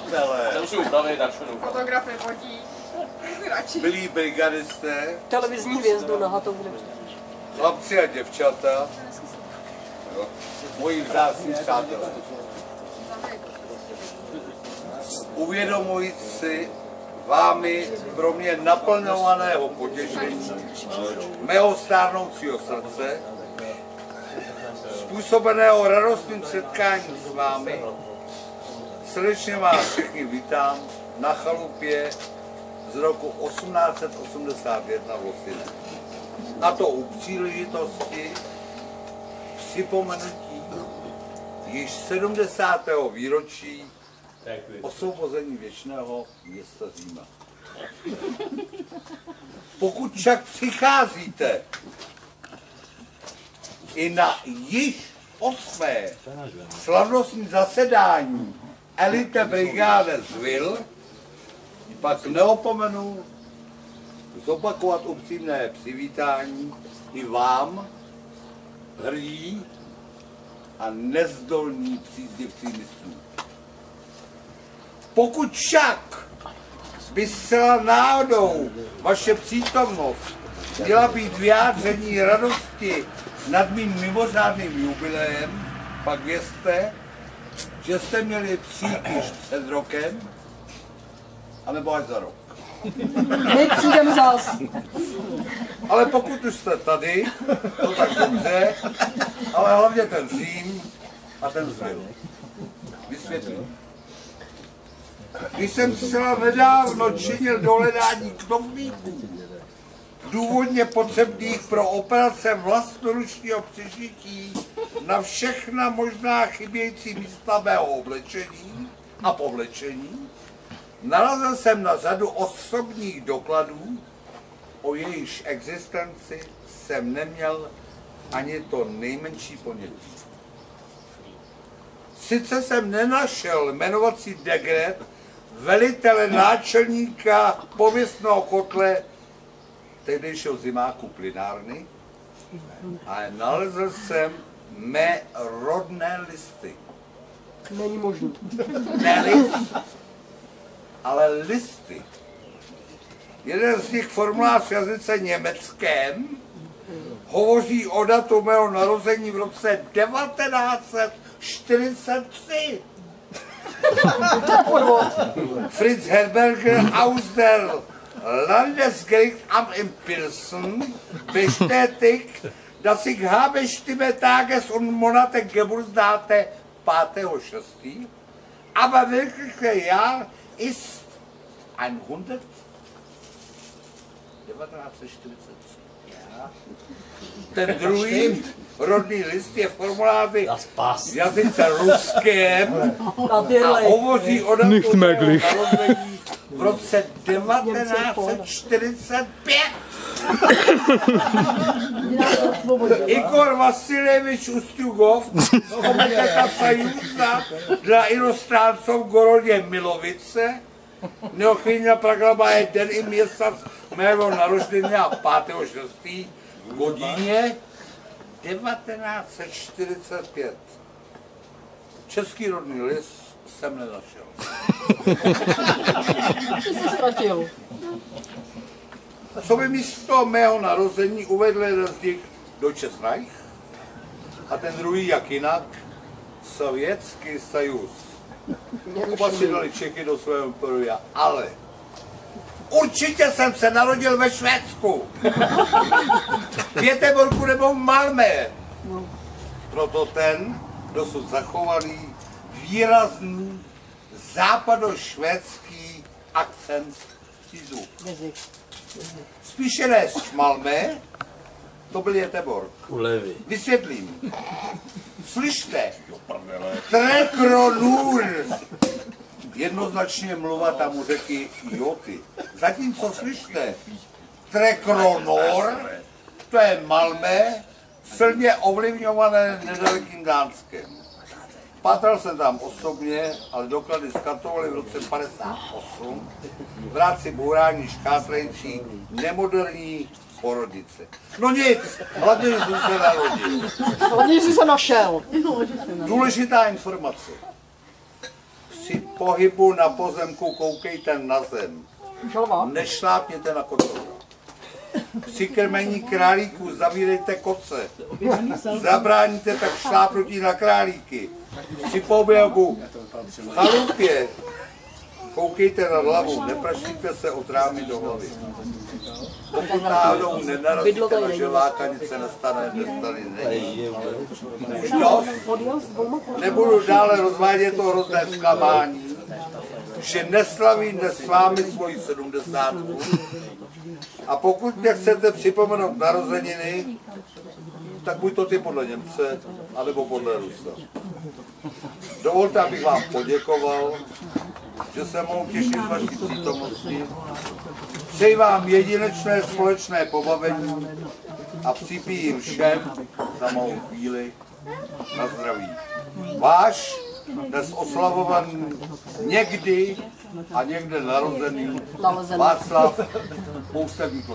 přátelé. Jsem si upravit na šunu. Fotografy fotí. Radši. Milí brigadisté, Televizní hvězdu na Hatově. chlapci a děvčata, moji vzácní přátelé. Uvědomuji si vámi pro mě naplňovaného potěšení mého stárnoucího srdce, způsobeného radostným setkáním s vámi, srdečně vás všechny vítám na chalupě z roku 1881 v Losine. A to u příležitosti připomenutí již 70. výročí osvobození věčného města Říma. Pokud však přicházíte i na již 8. slavnostní zasedání Elite Brigade z Vil, pak neopomenu zopakovat upřímné přivítání i vám, hrdí a nezdolní příznivci mistrů. Pokud však by zcela náhodou vaše přítomnost měla být vyjádření radosti nad mým mimořádným jubileem, pak vězte, že jste měli přijít již před rokem, anebo až za rok. My přijdeme zás. Ale pokud už jste tady, to tak dobře, ale hlavně ten Řím a ten Zvil. Vysvětlím. Když jsem zcela nedávno činil dohledání knoflíků, důvodně potřebných pro operace vlastnoručního přežití na všechna možná chybějící místa mého oblečení a povlečení, narazil jsem na řadu osobních dokladů, o jejichž existenci jsem neměl ani to nejmenší ponětí. Sice jsem nenašel jmenovací dekret velitele náčelníka pověstného kotle tehdejšího zimáku plynárny, ale nalezl jsem mé rodné listy. Není možný. Ne list, ale listy. Jeden z nich formulář v jazyce německém hovoří o datu mého narození v roce 1943. Fritz Herberger aus der Landesgericht in Pilsen bestätigt, dass ich habe Stimme Tages- und Monate Geburtsdate 5.6. Aber wirkliche Jahr ist 100. 1943. Ja. Ten druhý rodný list je formuláři v jazyce ruském a hovoří o datu narození v roce 1945. Igor Vasiljevič Ustjugov, komiteta Союза dla иностранцев v Gorodě Milovice, neochvíjná programa je den i měsíc mého narození a 5.6. v hodině 1945. Český rodný list jsem nenašel. Co se ztratil? Co by místo mého narození uvedl jeden z nich Deutsches Reich a ten druhý jak jinak Sovětský Sajus. Oba si dali Čechy do svého imperia, ale určitě jsem se narodil ve Švédsku, v Göteborgu nebo v Malmö. Proto ten dosud zachovaný výrazný západošvédský akcent cizů. Spíše než Malmö, to byl Göteborg. Vysvětlím. Slyšte, Trekronur, jednoznačně mluva tam u řeky Joty. Zatímco slyšte, Trekronor, to je Malmö, silně ovlivňované nedalekým Dánskem. Pátral jsem tam osobně, ale doklady zkatovaly v roce 58 v rámci bourání škátlející nemoderní porodice. No nic, hlavně, že jsem se narodil. Hlavně, že jsi se našel. Důležitá informace. Při pohybu na pozemku koukejte na zem. Žalva. Nešlápněte na kocoura. Při krmení králíků zavírejte koce. Zabráníte tak šlápnutí na králíky. Při poběhu v chalupě koukejte nad hlavu, nepraštíte se od rámy do hlavy. Pokud náhodou nenarazíte na želáka, nic se nestane, není. Už dost. Nebudu dále rozvádět to hrozné zklamání, že neslaví dnes s vámi svoji 70. A pokud mě chcete připomenout narozeniny, tak buď to ty podle Němce, anebo podle Rusa. Dovolte, abych vám poděkoval, že se mohu těšit z vaší přítomnosti. Přeji vám jedinečné společné pobavení a připijím všem za mou chvíli na zdraví. Váš dnes oslavovaný někdy a někde narozený Václav Poustevník.